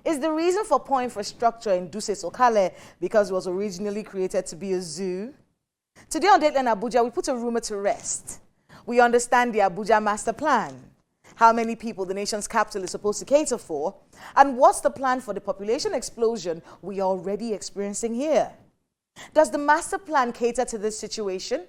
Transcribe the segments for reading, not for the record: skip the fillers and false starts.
Is the reason for poor infrastructure in Duse Sokale because it was originally created to be a zoo? Today on Dateline Abuja, we put a rumor to rest. We understand the Abuja master plan, how many people the nation's capital is supposed to cater for, and what's the plan for the population explosion we are already experiencing here. Does the master plan cater to this situation?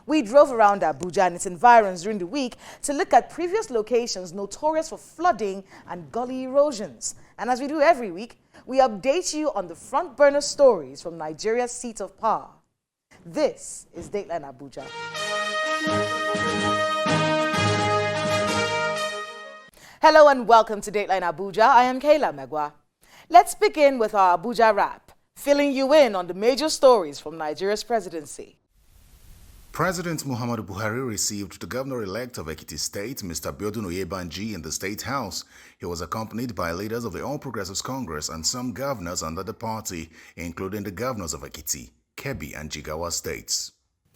We drove around Abuja and its environs during the week to look at previous locations notorious for flooding and gully erosions. And as we do every week, we update you on the front burner stories from Nigeria's seat of power. This is Dateline Abuja. Hello and welcome to Dateline Abuja. I am Kayla Megwa. Let's begin with our Abuja wrap, filling you in on the major stories from Nigeria's presidency. President Muhammadu Buhari received the governor-elect of Ekiti State, Mr. Biodun Oyebanji, in the State House. He was accompanied by leaders of the All Progressives Congress and some governors under the party, including the governors of Ekiti, Kebbi, and Jigawa states.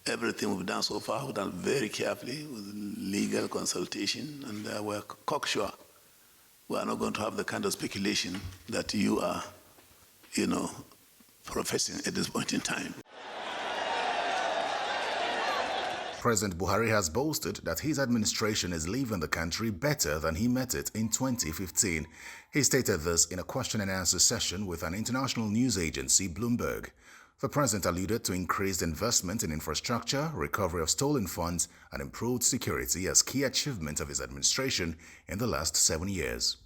Everything we've done so far, we've done very carefully with legal consultation, and we're cocksure we are not going to have the kind of speculation that you are, professing at this point in time. President Buhari has boasted that his administration is leaving the country better than he met it in 2015. He stated this in a question and answer session with an international news agency, Bloomberg. The president alluded to increased investment in infrastructure, recovery of stolen funds, and improved security as key achievements of his administration in the last 7 years.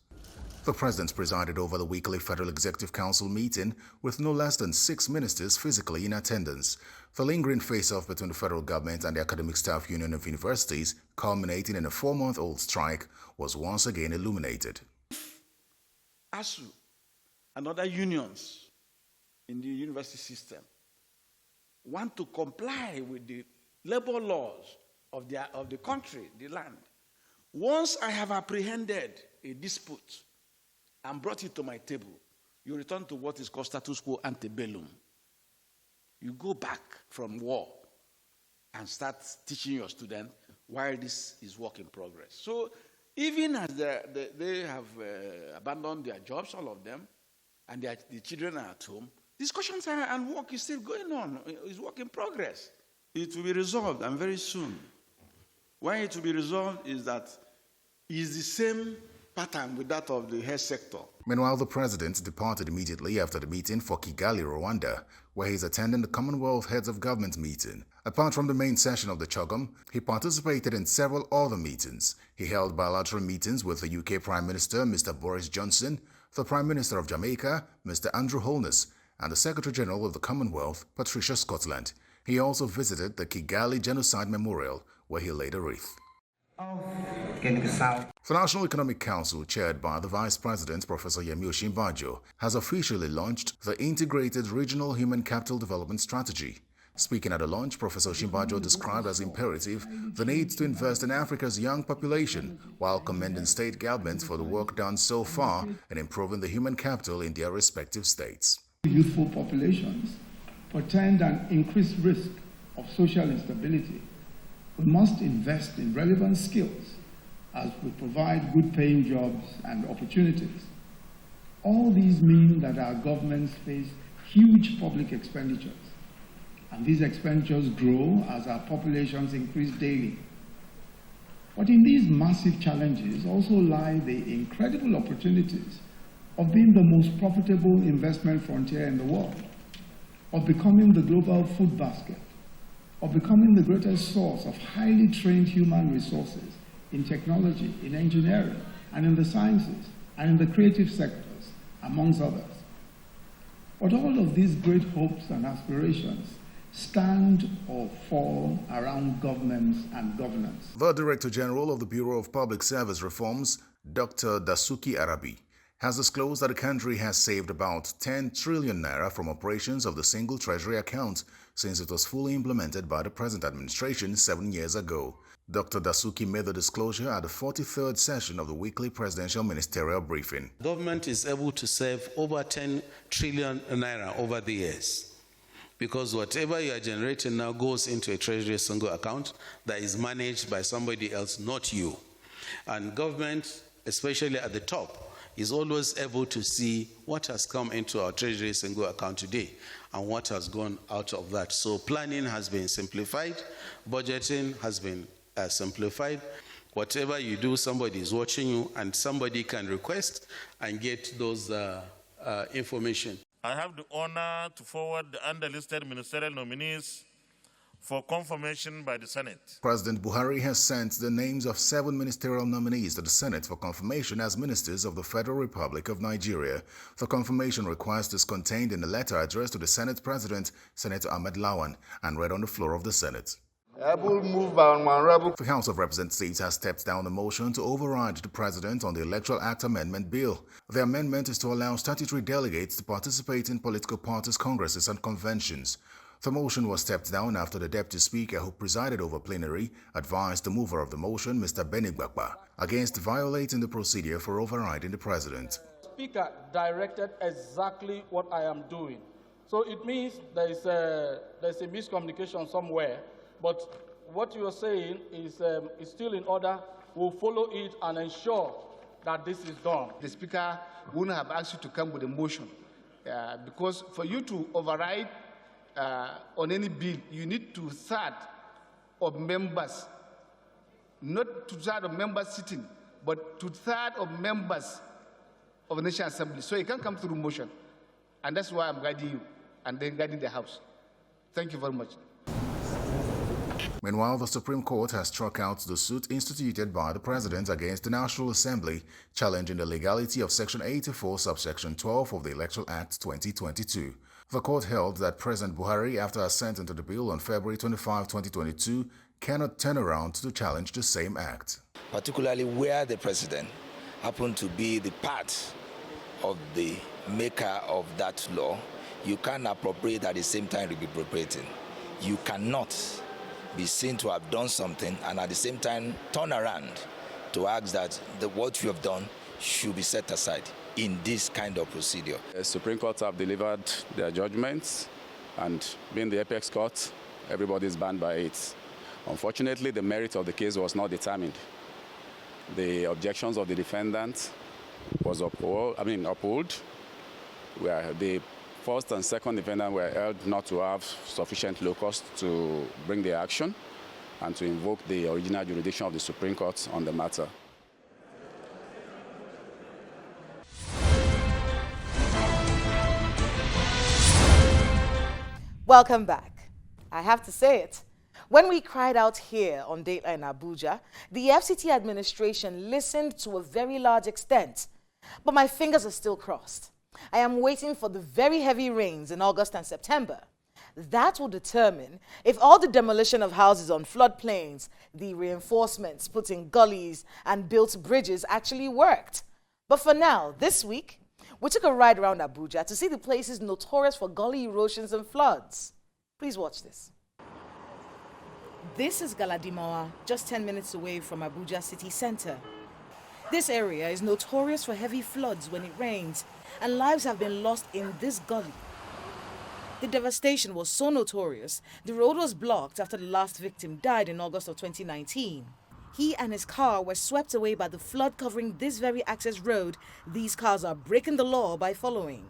The president presided over the weekly Federal Executive Council meeting with no less than 6 ministers physically in attendance. The lingering face-off between the federal government and the Academic Staff Union of Universities, culminating in a 4-month-old strike, was once again illuminated. ASU and other unions in the university system want to comply with the labor laws of the country, the land. Once I have apprehended a dispute and brought it to my table, you return to what is called status quo ante bellum. You go back from war and start teaching your students while this is work in progress. So even as they have abandoned their jobs, all of them, and the children are at home, discussions and work is still going on. It's work in progress. It will be resolved, and very soon. Why it will be resolved is that it's the same pattern with that of the health sector. Meanwhile, the president departed immediately after the meeting for Kigali, Rwanda, where he is attending the Commonwealth Heads of Government meeting. Apart from the main session of the CHOGM, he participated in several other meetings. He held bilateral meetings with the UK Prime Minister, Mr. Boris Johnson, the Prime Minister of Jamaica, Mr. Andrew Holness, and the Secretary General of the Commonwealth, Patricia Scotland. He also visited the Kigali Genocide Memorial, where he laid a wreath. The National Economic Council, chaired by the Vice President, Professor Yemi Osinbajo, has officially launched the Integrated Regional Human Capital Development Strategy. Speaking at the launch, Professor Osinbajo described as imperative the need to invest in Africa's young population, while commending state governments for the work done so far in improving the human capital in their respective states. Youthful populations portend an increased risk of social instability. We must invest in relevant skills as we provide good-paying jobs and opportunities. All these mean that our governments face huge public expenditures, and these expenditures grow as our populations increase daily. But in these massive challenges also lie the incredible opportunities of being the most profitable investment frontier in the world, of becoming the global food basket, of becoming the greatest source of highly trained human resources in technology, in engineering, and in the sciences, and in the creative sectors, amongst others. But all of these great hopes and aspirations stand or fall around governments and governance. The Director General of the Bureau of Public Service Reforms, Dr. Dasuki Arabi, has disclosed that the country has saved about 10 trillion naira from operations of the single treasury account since it was fully implemented by the present administration 7 years ago. Dr. Dasuki made the disclosure at the 43rd session of the weekly presidential ministerial briefing. Government is able to save over 10 trillion naira over the years, because whatever you are generating now goes into a treasury single account that is managed by somebody else, not you. And government, especially at the top, is always able to see what has come into our treasury single account today and what has gone out of that. So planning has been simplified, budgeting has been simplified. Whatever you do, somebody is watching you, and somebody can request and get those information. I have the honor to forward the underlisted ministerial nominees for confirmation by the Senate. President Buhari has sent the names of 7 ministerial nominees to the Senate for confirmation as ministers of the Federal Republic of Nigeria. The confirmation request is contained in a letter addressed to the Senate President, Senator Ahmed Lawan, and read on the floor of the Senate. The House of Representatives has stepped down the motion to override the President on the Electoral Act Amendment Bill. The amendment is to allow statutory delegates to participate in political parties' congresses and conventions. The motion was stepped down after the Deputy Speaker, who presided over plenary, advised the mover of the motion, Mr. Benigbakba, against violating the procedure for overriding the President. The Speaker directed exactly what I am doing. So it means there's a miscommunication somewhere. But what you are saying is still in order. We'll follow it and ensure that this is done. The Speaker wouldn't have asked you to come with a motion because for you to override on any bill, you need 2/3 of members, not 2/3 of members sitting, but 2/3 of members of the National Assembly. So you can't come through motion. And that's why I'm guiding you and then guiding the House. Thank you very much. Meanwhile, the Supreme Court has struck out the suit instituted by the President against the National Assembly, challenging the legality of Section 84, subsection 12 of the Electoral Act 2022. The court held that President Buhari, after assent to the bill on February 25, 2022, cannot turn around to challenge the same act. Particularly where the President happened to be the part of the maker of that law, you can't appropriate at the same time appropriating. You cannot be seen to have done something and at the same time turn around to ask that what you have done should be set aside in this kind of procedure. The Supreme Court have delivered their judgments, and being the apex court, everybody is bound by it. Unfortunately, the merit of the case was not determined. The objections of the defendant was upheld, where the first and second defendant were held not to have sufficient locus to bring the action and to invoke the original jurisdiction of the Supreme Court on the matter. Welcome back. I have to say it. When we cried out here on Dateline Abuja, the FCT administration listened to a very large extent, but my fingers are still crossed. I am waiting for the very heavy rains in August and September. That will determine if all the demolition of houses on floodplains, the reinforcements put in gullies and built bridges actually worked. But for now, this week, we took a ride around Abuja to see the places notorious for gully erosions and floods. Please watch this. This is Galadimawa, just 10 minutes away from Abuja city center. This area is notorious for heavy floods when it rains, and lives have been lost in this gully. The devastation was so notorious, the road was blocked after the last victim died in August of 2019. He and his car were swept away by the flood covering this very access road these cars are breaking the law by following.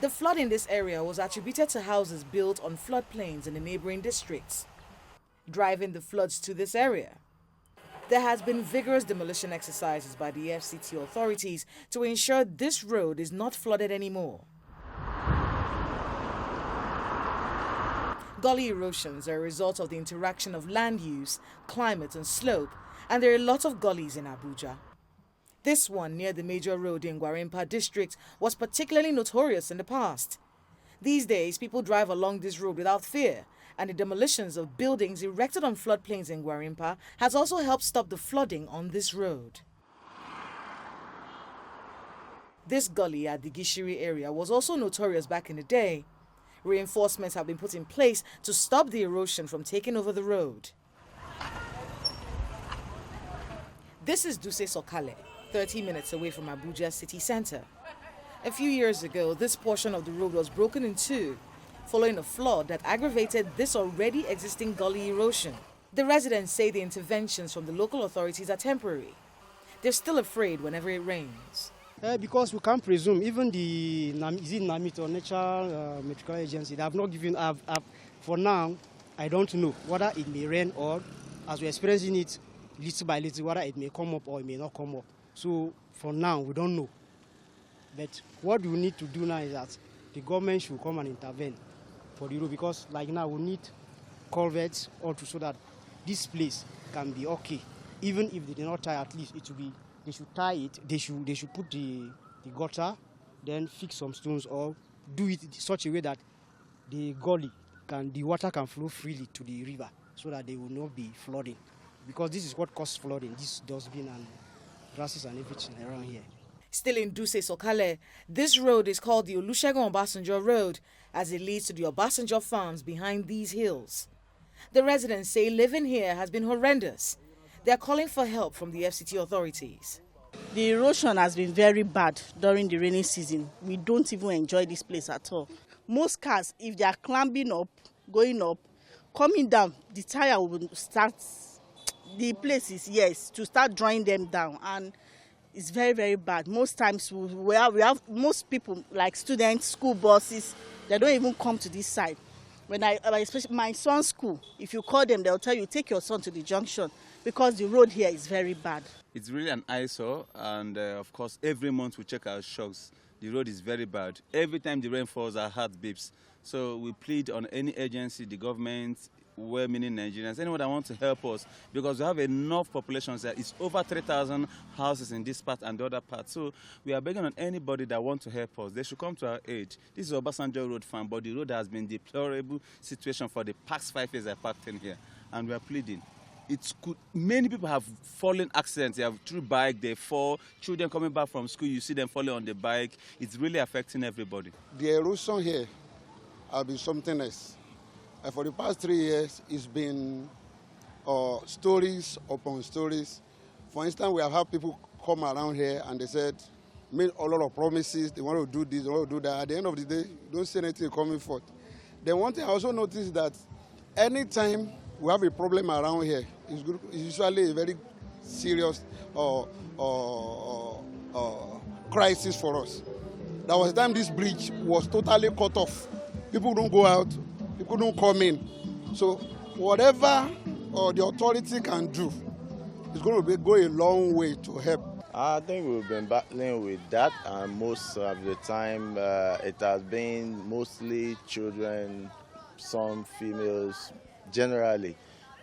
The flood in this area was attributed to houses built on floodplains in the neighboring districts, driving the floods to this area. There has been vigorous demolition exercises by the FCT authorities to ensure this road is not flooded anymore. Gully erosions are a result of the interaction of land use, climate and slope, and there are a lot of gullies in Abuja. This one near the major road in Gwarimpa district was particularly notorious in the past. These days, people drive along this road without fear, and the demolitions of buildings erected on floodplains in Gwarimpa has also helped stop the flooding on this road. This gully at the Gishiri area was also notorious back in the day. Reinforcements have been put in place to stop the erosion from taking over the road. This is Duse Sokale, 30 minutes away from Abuja city center. A few years ago, this portion of the road was broken in two, following a flood that aggravated this already existing gully erosion. The residents say the interventions from the local authorities are temporary. they're still afraid whenever it rains. Because we can't presume, even the NAMIT or Natural Meteorological Agency, they have not given, for now, I don't know whether it may rain or, as we're experiencing it little by little, whether it may come up or it may not come up. So for now, we don't know. But what we need to do now is that the government should come and intervene for the road, because like now we need culverts also so that this place can be okay. Even if they do not tie, at least it will be. They should tie it. They should put the gutter, then fix some stones or do it in such a way that the water can flow freely to the river, so that they will not be flooding. Because this is what causes flooding. This dustbin and grasses and everything around here. Still in Duse Sokale, this road is called the Olusegun Obasanjo Road, as it leads to the Obasanjo farms behind these hills. The residents say living here has been horrendous. They are calling for help from the FCT authorities. The erosion has been very bad during the rainy season. We don't even enjoy this place at all. Most cars, if they are climbing up, going up, coming down, the tire will start, the place is, yes, to start drawing them down. And it's very, very bad. Most times we have most people, like students, school buses, they don't even come to this side. When especially my son's school, if you call them, they'll tell you, take your son to the junction, because the road here is very bad. It's really an eyesore, and of course, every month we check our shocks. The road is very bad. Every time the rain falls, our heart beeps. So we plead on any agency, the government, well-meaning Nigerians, anyone that wants to help us, because we have enough populations there. It's over 3,000 houses in this part and the other part. So we are begging on anybody that wants to help us. They should come to our aid. This is Obasanjo Road farm, but the road has been deplorable situation for the past 5 years I parked in here, and we are pleading. Many people have fallen accidents. They have through bike, they fall. Children coming back from school, you see them falling on the bike. It's really affecting everybody. The erosion here has been something else. For the past 3 years, it's been stories upon stories. For instance, we have had people come around here and they said, made a lot of promises. They want to do this, they want to do that. At the end of the day, you don't see anything coming forth. Then one thing I also noticed that anytime we have a problem around here, it's usually a very serious crisis for us. There was a time this bridge was totally cut off. People don't go out, people don't come in. So whatever the authority can do is going to go a long way to help. I think we've been battling with that, and most of the time it has been mostly children, some females. Generally,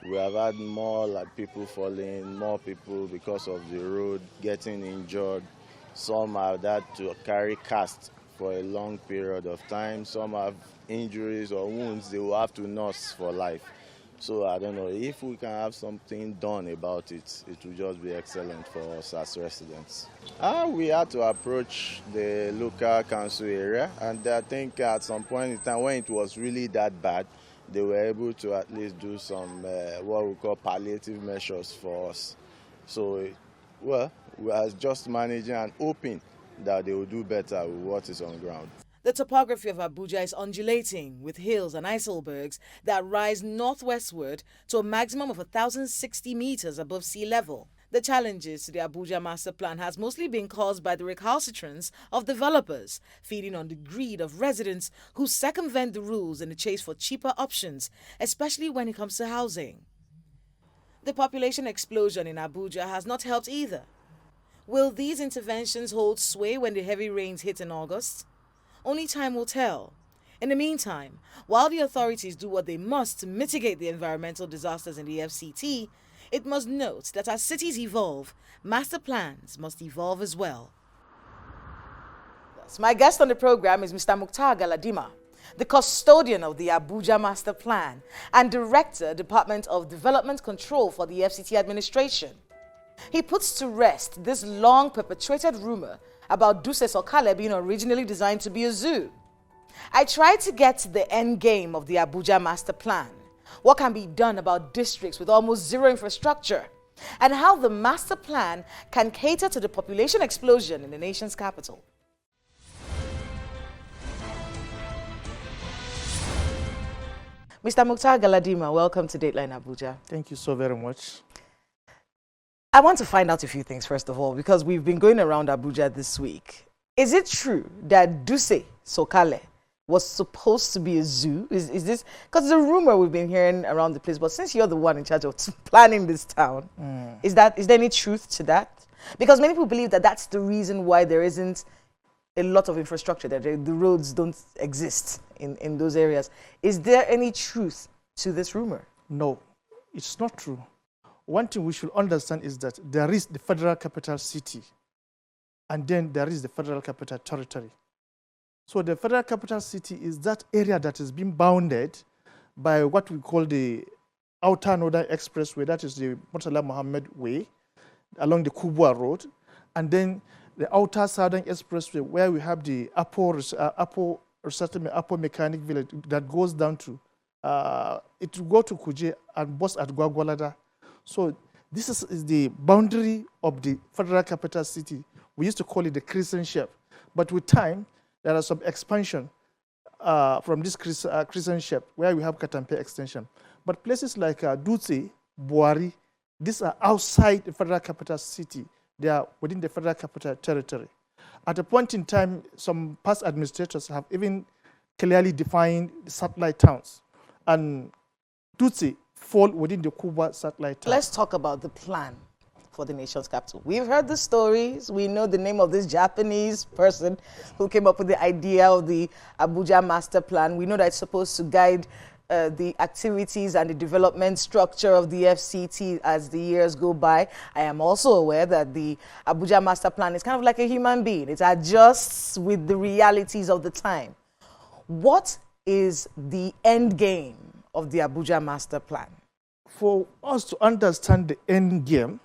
we have had more like people falling, more people because of the road getting injured. Some have had to carry cast for a long period of time. Some have injuries or wounds they will have to nurse for life. So I don't know, if we can have something done about it, it will just be excellent for us as residents. We had to approach the local council area, and I think at some point in time when it was really that bad, they were able to at least do some what we call palliative measures for us. So, well, we are just managing and hoping that they will do better with what is on ground. The topography of Abuja is undulating, with hills and icebergs that rise northwestward to a maximum of 1,060 meters above sea level. The challenges to the Abuja master plan has mostly been caused by the recalcitrance of developers, feeding on the greed of residents who circumvent the rules in the chase for cheaper options, especially when it comes to housing. The population explosion in Abuja has not helped either. Will these interventions hold sway when the heavy rains hit in August? Only time will tell. In the meantime, while the authorities do what they must to mitigate the environmental disasters in the FCT, it must note that as cities evolve, master plans must evolve as well. My guest on the program is Mr. Mukhtar Galadima, the custodian of the Abuja Master Plan and Director, Department of Development Control for the FCT administration. He puts to rest this long perpetuated rumor about Duse Sokale being originally designed to be a zoo. I tried to get to the end game of the Abuja Master Plan, what can be done about districts with almost zero infrastructure, and how the master plan can cater to the population explosion in the nation's capital. Mr. Mukhtar Galadima, welcome to Dateline Abuja. Thank you so very much. I want to find out a few things, first of all, because we've been going around Abuja this week. Is it true that Dutse Sokale was supposed to be a zoo? Is this, because it's a rumor we've been hearing around the place, but since you're the one in charge of planning this town, is there any truth to that? Because many people believe that that's the reason why there isn't a lot of infrastructure, that the roads don't exist in those areas. Is there any truth to this rumor? No, it's not true. One thing we should understand is that there is the federal capital city, and then there is the federal capital territory. So the federal capital city is that area that is being bounded by what we call the Outer Northern Expressway, that is the Murtala Mohammed Way, along the Kubwa Road, and then the Outer Southern Expressway, where we have the Upper Mechanic Village that goes down to, it will go to Kuje and bus at Gwagwalada. So this is the boundary of the federal capital city. We used to call it the crescent shape. But with time, there are some expansion from this crescent shape where we have Katampe extension. But places like Dutse, Buari, these are outside the federal capital city. They are within the federal capital territory. At a point in time, some past administrators have even clearly defined the satellite towns. And Dutse fall within the Kuba satellite town. Let's talk about the plan for the nation's capital. We've heard the stories. We know the name of this Japanese person who came up with the idea of the Abuja master plan. We know that it's supposed to guide the activities and the development structure of the FCT as the years go by. I am also aware that the Abuja master plan is kind of like a human being. It adjusts with the realities of the time. What is the end game of the Abuja master plan? For us to understand the end game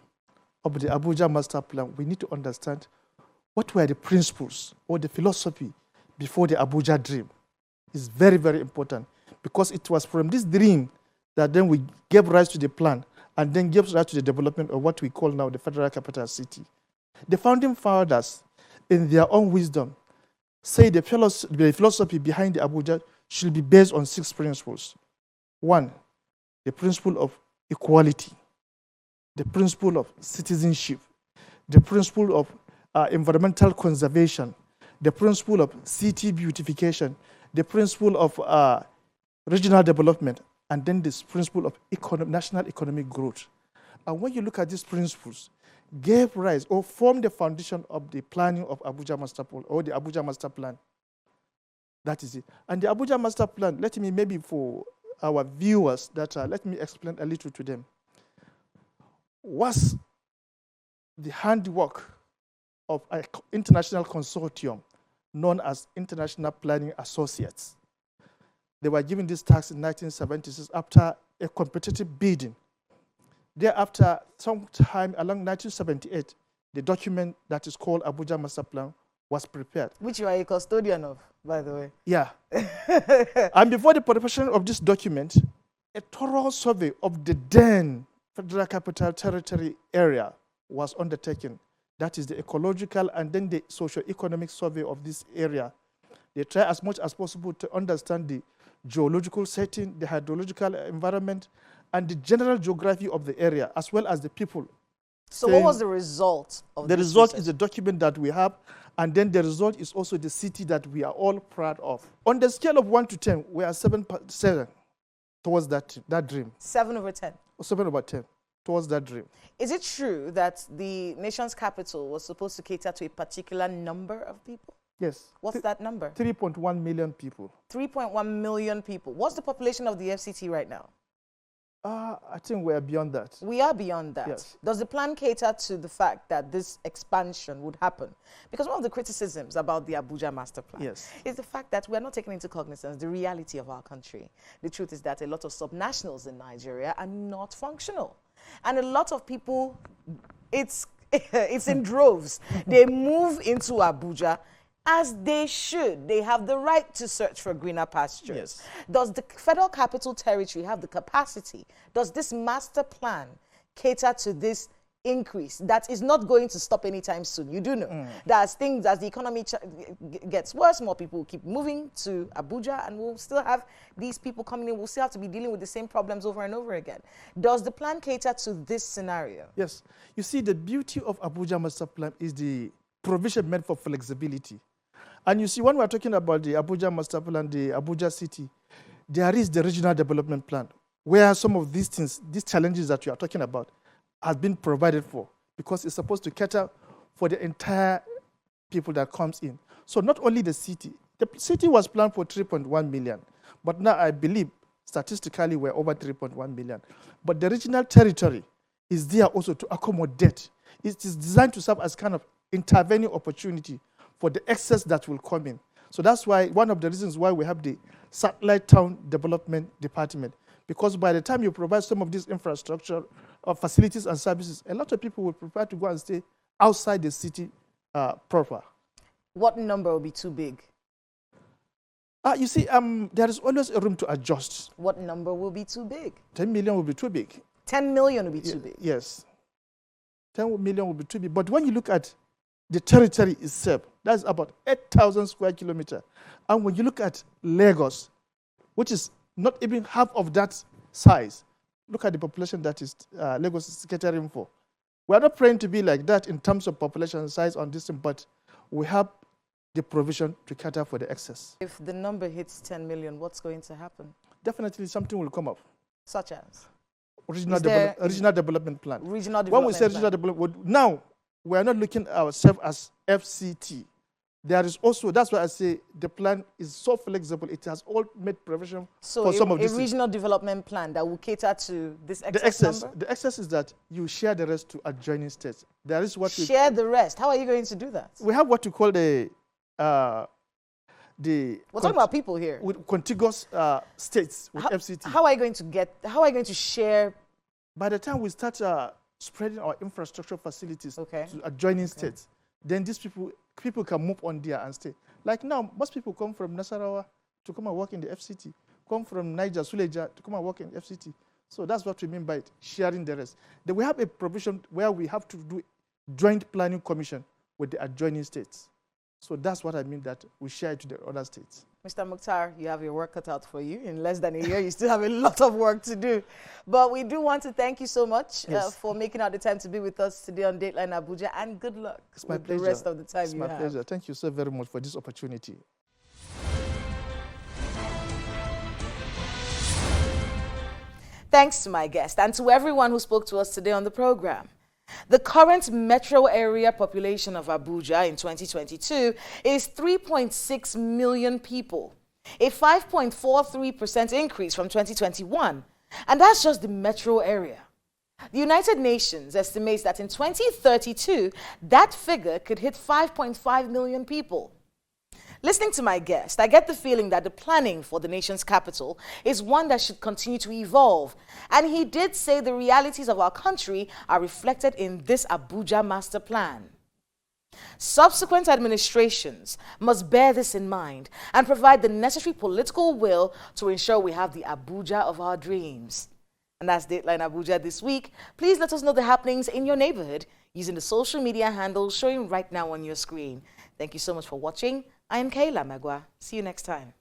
of the Abuja master plan, we need to understand what were the principles or the philosophy before the Abuja dream. It's very, very important, because it was from this dream that then we gave rise to the plan and then gave rise to the development of what we call now the federal capital city. The founding fathers, in their own wisdom, say the philosophy behind the Abuja should be based on 6 principles. 1, the principle of equality, the principle of citizenship, the principle of environmental conservation, the principle of city beautification, the principle of regional development, and then this principle of national economic growth. And when you look at these principles, gave rise or formed the foundation of the planning of Abuja Master Plan or the Abuja Master Plan. That is it. And the Abuja Master Plan, let me maybe for our viewers that let me explain a little to them, was the handiwork of an international consortium known as International Planning Associates. They were given this task in 1976 after a competitive bidding. Thereafter, sometime along 1978, the document that is called Abuja Master Plan was prepared. Which you are a custodian of, by the way. Yeah. And before the preparation of this document, a thorough survey of the then Federal Capital Territory area was undertaken. That is the ecological and then the socio-economic survey of this area. They try as much as possible to understand the geological setting, the hydrological environment, and the general geography of the area, as well as the people. So what was the result of the this result research? is the document that we have, and then the result is also the city that we are all proud of. On the scale of 1 to 10, we are 7 towards that dream. 7 over 10. 7 over 10 towards that dream. Is it true that the nation's capital was supposed to cater to a particular number of people? Yes. What's that number? 3.1 million people. 3.1 million people. What's the population of the FCT right now? I think we are beyond that. We are beyond that. Yes. Does the plan cater to the fact that this expansion would happen? Because one of the criticisms about the Abuja Master Plan is the fact that we're not taking into cognizance the reality of our country. The truth is that a lot of subnationals in Nigeria are not functional. And a lot of people, it's in droves. They move into Abuja as they should. They have the right to search for greener pastures. Yes. Does the Federal Capital Territory have the capacity? Does this master plan cater to this increase that is not going to stop anytime soon. You do know that as the economy gets worse, more people will keep moving to Abuja, and we'll still have these people coming in. We'll still have to be dealing with the same problems over and over again. Does the plan cater to this scenario? Yes. You see, the beauty of Abuja Master Plan is the provision meant for flexibility. And you see, when we're talking about the Abuja Master Plan, the Abuja City, there is the Regional Development Plan, where some of these things, these challenges that you are talking about, has been provided for, because it's supposed to cater for the entire people that comes in. So not only the city was planned for 3.1 million, but now I believe statistically we're over 3.1 million. But the regional territory is there also to accommodate. It is designed to serve as kind of intervening opportunity for the excess that will come in. So that's why one of the reasons why we have the Satellite Town Development Department, because by the time you provide some of these infrastructure facilities and services, a lot of people will prefer to go and stay outside the city proper. What number will be too big? You see, there is always a room to adjust. What number will be too big? 10 million will be too big. 10 million will be too big? Yes. 10 million will be too big. But when you look at the territory itself, that's about 8,000 square kilometers. And when you look at Lagos, which is not even half of that size, look at the population that is Lagos is catering for. We are not praying to be like that in terms of population size on this, but we have the provision to cater for the excess. If the number hits 10 million, what's going to happen? Definitely something will come up. Such as? Regional development plan. Regional development when we say regional development, now we are not looking at ourselves as FCT. There is also, that's why I say the plan is so flexible. It has all made provision for some of these a regional development plan that will cater to this excess number? The excess is that you share the rest to adjoining states. There is what share the rest. How are you going to do that? We have what we call we're talking about people here. With contiguous states with FCT. How are you going to share? By the time we start spreading our infrastructure facilities to adjoining states, then these people can move on there and stay. Like now, most people come from Nasarawa to come and work in the FCT, come from Niger, Suleja to come and work in the FCT. So that's what we mean by sharing the rest. Then we have a provision where we have to do joint planning commission with the adjoining states. So that's what I mean that we share it to the other states. Mr. Mukhtar, you have your work cut out for you. In less than a year, you still have a lot of work to do. But we do want to thank you so much for making out the time to be with us today on Dateline Abuja, and good luck with the rest of the time you have. It's my pleasure. Thank you so very much for this opportunity. Thanks to my guest and to everyone who spoke to us today on the program. The current metro area population of Abuja in 2022 is 3.6 million people, a 5.43% increase from 2021, and that's just the metro area. The United Nations estimates that in 2032, that figure could hit 5.5 million people. Listening to my guest, I get the feeling that the planning for the nation's capital is one that should continue to evolve. And he did say the realities of our country are reflected in this Abuja master plan. Subsequent administrations must bear this in mind and provide the necessary political will to ensure we have the Abuja of our dreams. And that's Dateline Abuja this week. Please let us know the happenings in your neighborhood using the social media handles showing right now on your screen. Thank you so much for watching. I am Kayla Magwa. See you next time.